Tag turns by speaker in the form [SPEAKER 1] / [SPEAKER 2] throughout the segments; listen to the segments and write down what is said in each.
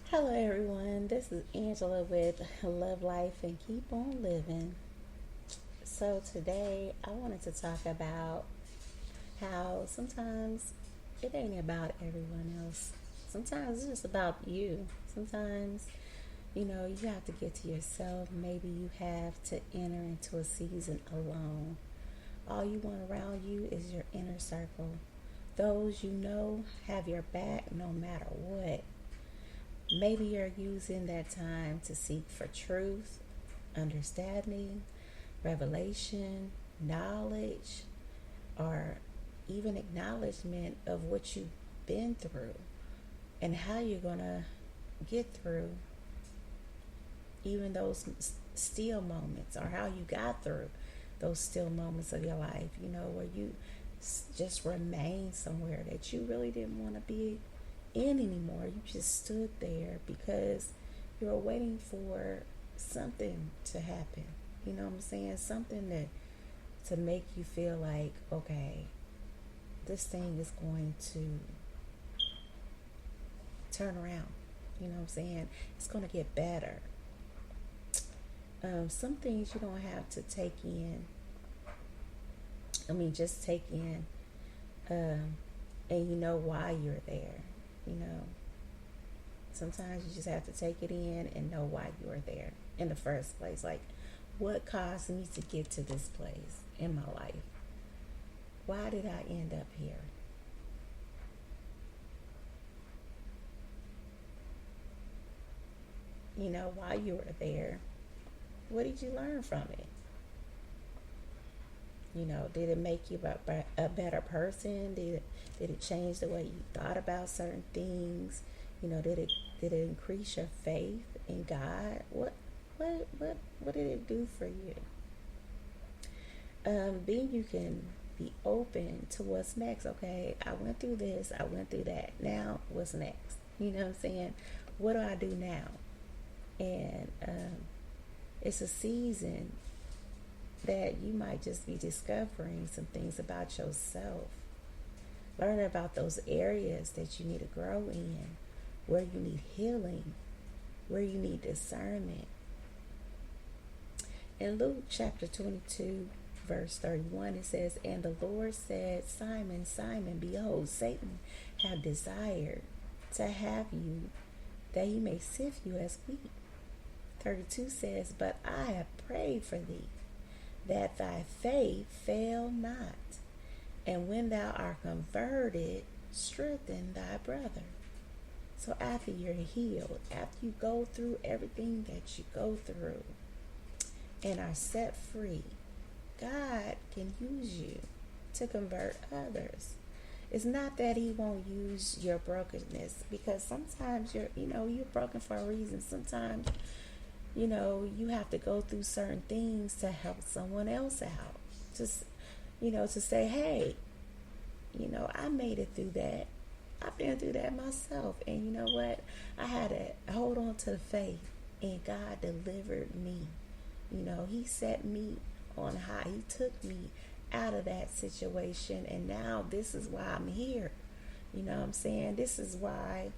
[SPEAKER 1] Hello, everyone. This is Angela with Love Life and Keep On Living. So, today I wanted to talk about how sometimes it ain't about everyone else. Sometimes it's just about you. Sometimes, you have to get to yourself. Maybe you have to enter into a season alone. All you want around you is your inner circle. Those you know have your back no matter what. Maybe you're using that time to seek for truth, understanding, revelation, knowledge, or even acknowledgement of what you've been through and how you're going to get through even those still moments, or how you got through those still moments of your life, where you just remain somewhere that you really didn't want to be in anymore. You just stood there because you were waiting for something to happen. You know what I'm saying? Something to make you feel like, okay, this thing is going to turn around. You know what I'm saying? It's going to get better. Some things you don't have to take in. Just take in, and you know why you're there. You know, sometimes you just have to take it in and know why you are there in the first place. Like, what caused me to get to this place in my life? Why did I end up here? While you were there, what did you learn from it? Did it make you a better person? Did it change the way you thought about certain things? Did it increase your faith in God? What did it do for you? Then you can be open to what's next. Okay, I went through this, I went through that. Now, what's next? You know what I'm saying? What do I do now? And it's a season that you might just be discovering some things about yourself. Learning about those areas that you need to grow in, where you need healing, where you need discernment. In Luke chapter 22, verse 31, it says, "And the Lord said, Simon, Simon, behold, Satan have desired to have you, that he may sift you as wheat." 32 says, "But I have prayed for thee, that thy faith fail not. And when thou art converted, strengthen thy brother." So after you're healed, after you go through everything that you go through and are set free, God can use you to convert others. It's not that he won't use your brokenness, because sometimes you're broken for a reason. Sometimes you have to go through certain things to help someone else out. Just, to say, hey, I made it through that. I've been through that myself. And you know what? I had to hold on to the faith, and God delivered me. He set me on high. He took me out of that situation. And now this is why I'm here. You know what I'm saying? This is why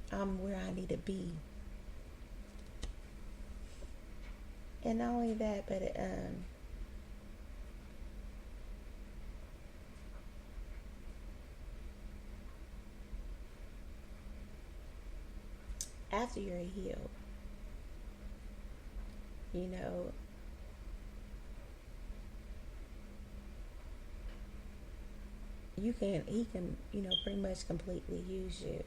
[SPEAKER 1] I'm where I need to be. And not only that, but after you're healed, you know, he can, pretty much completely use you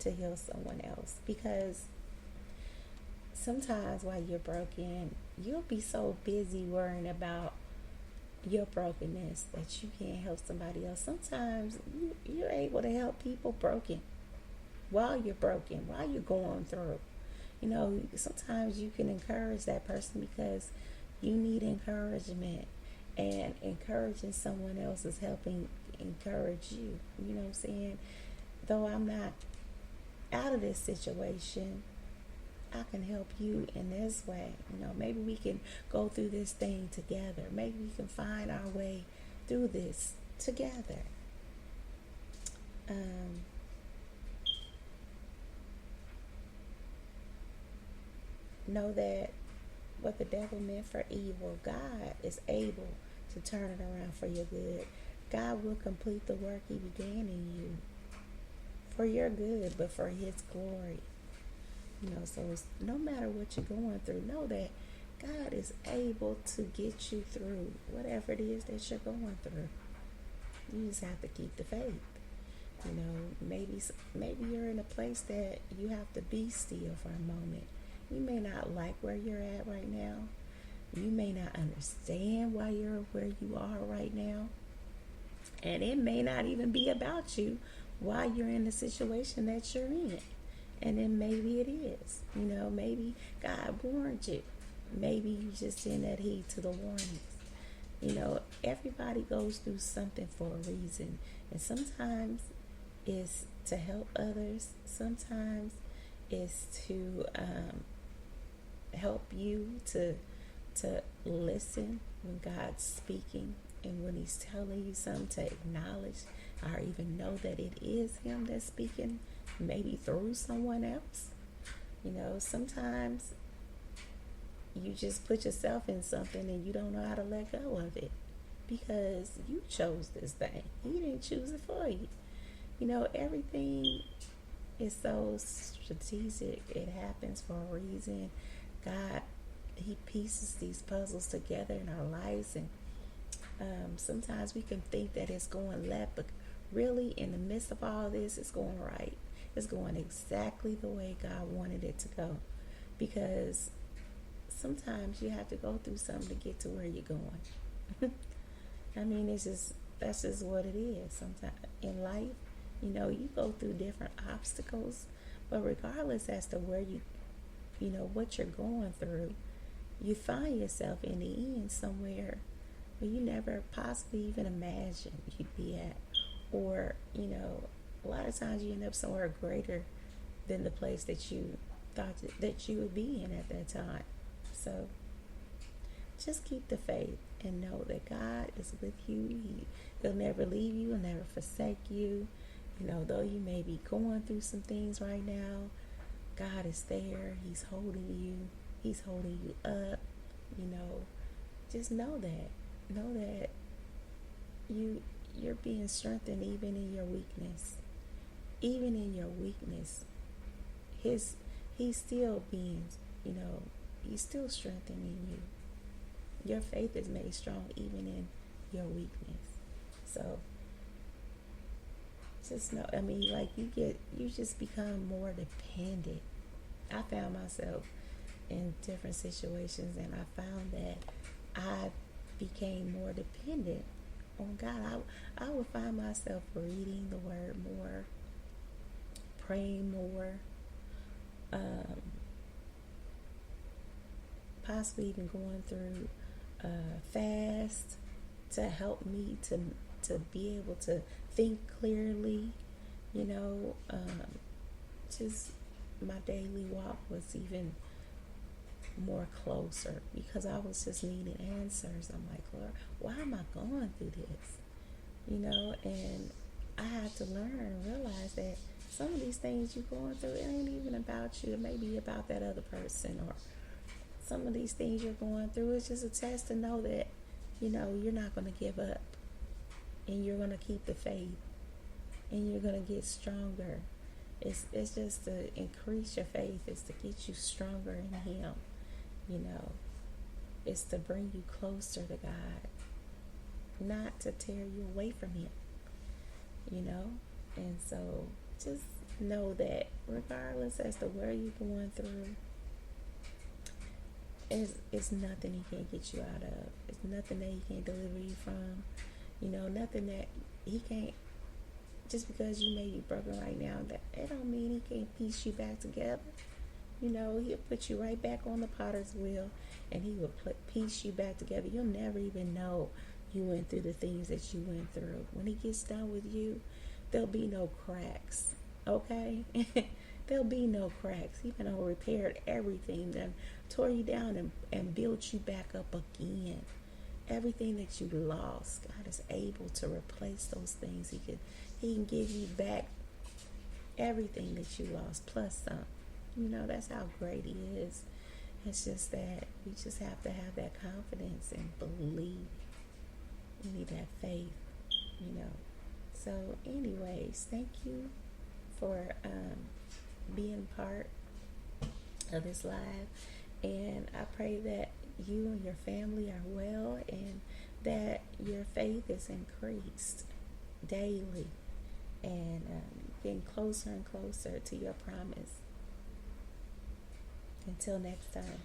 [SPEAKER 1] to heal someone else. Because sometimes while you're broken, you'll be so busy worrying about your brokenness that you can't help somebody else. Sometimes you're able to help people while you're going through. Sometimes you can encourage that person because you need encouragement, and encouraging someone else is helping encourage you. You know what I'm saying? Though I'm not out of this situation, I can help you in this way. Maybe we can go through this thing together. Maybe we can find our way through this together. Um, Know that what the devil meant for evil, God is able to turn it around for your good. God will complete the work he began in you for your good, but for his glory. So it's, no matter what you're going through, know that God is able to get you through whatever it is that you're going through. You just have to keep the faith. Maybe you're in a place that you have to be still for a moment. You may not like where you're at right now. You may not understand why you're where you are right now. And it may not even be about you while you're in the situation that you're in. And then maybe it is. Maybe God warned you. Maybe you just didn't adhere to the warnings. Everybody goes through something for a reason. And sometimes it's to help others. Sometimes it's to help you to listen when God's speaking, and when he's telling you something, to acknowledge or even know that it is him that's speaking, maybe through someone else. Sometimes you just put yourself in something and you don't know how to let go of it because you chose this thing. He didn't choose it for you. Everything is so strategic. It happens for a reason. God, he pieces these puzzles together in our lives, and sometimes we can think that it's going left, but really in the midst of all this, it's going right. It's going exactly the way God wanted it to go, because sometimes you have to go through something to get to where you're going. That's just what it is. Sometimes in life, you go through different obstacles, but regardless as to where what you're going through, you find yourself in the end somewhere where you never possibly even imagined you'd be at. Or, a lot of times you end up somewhere greater than the place that you thought that you would be in at that time. So just keep the faith and know that God is with you. He'll never leave you. He'll never forsake you. Though you may be going through some things right now, God is there. He's holding you. He's holding you up. Just know that. Know that you're being strengthened even in your weakness. Even in your weakness, he's still being, he's still strengthening you. Your faith is made strong even in your weakness. So just know, you just become more dependent. I found myself in different situations, and I found that I became more dependent on God. I would find myself reading the word more, praying more, possibly even going through fast to help me to be able to think clearly. Just my daily walk was even more closer because I was just needing answers. I'm like, Lord, why am I going through this? And I had to learn and realize that some of these things you're going through, it ain't even about you. It may be about that other person, or some of these things you're going through is just a test to know that, you're not going to give up, and you're going to keep the faith, and you're going to get stronger. It's just to increase your faith. It's to get you stronger in him. It's to bring you closer to God, not to tear you away from him. And so just know that regardless as to where you're going through, it's nothing he can't get you out of. It's nothing that he can't deliver you from. Nothing that he can't. Just because you may be broken right now, that don't mean he can't piece you back together. He'll put you right back on the potter's wheel, and he will piece you back together. You'll never even know you went through the things that you went through. When he gets done with you, there'll be no cracks. Okay? There'll be no cracks. He done repaired everything, then tore you down and built you back up again. Everything that you lost, God is able to replace those things. He can give you back everything that you lost plus some. That's how great he is. It's just that we just have to have that confidence and believe. We need that faith, you know. So, anyways, thank you for being part of this live. And I pray that you and your family are well and that your faith is increased daily and getting closer and closer to your promise. Until next time.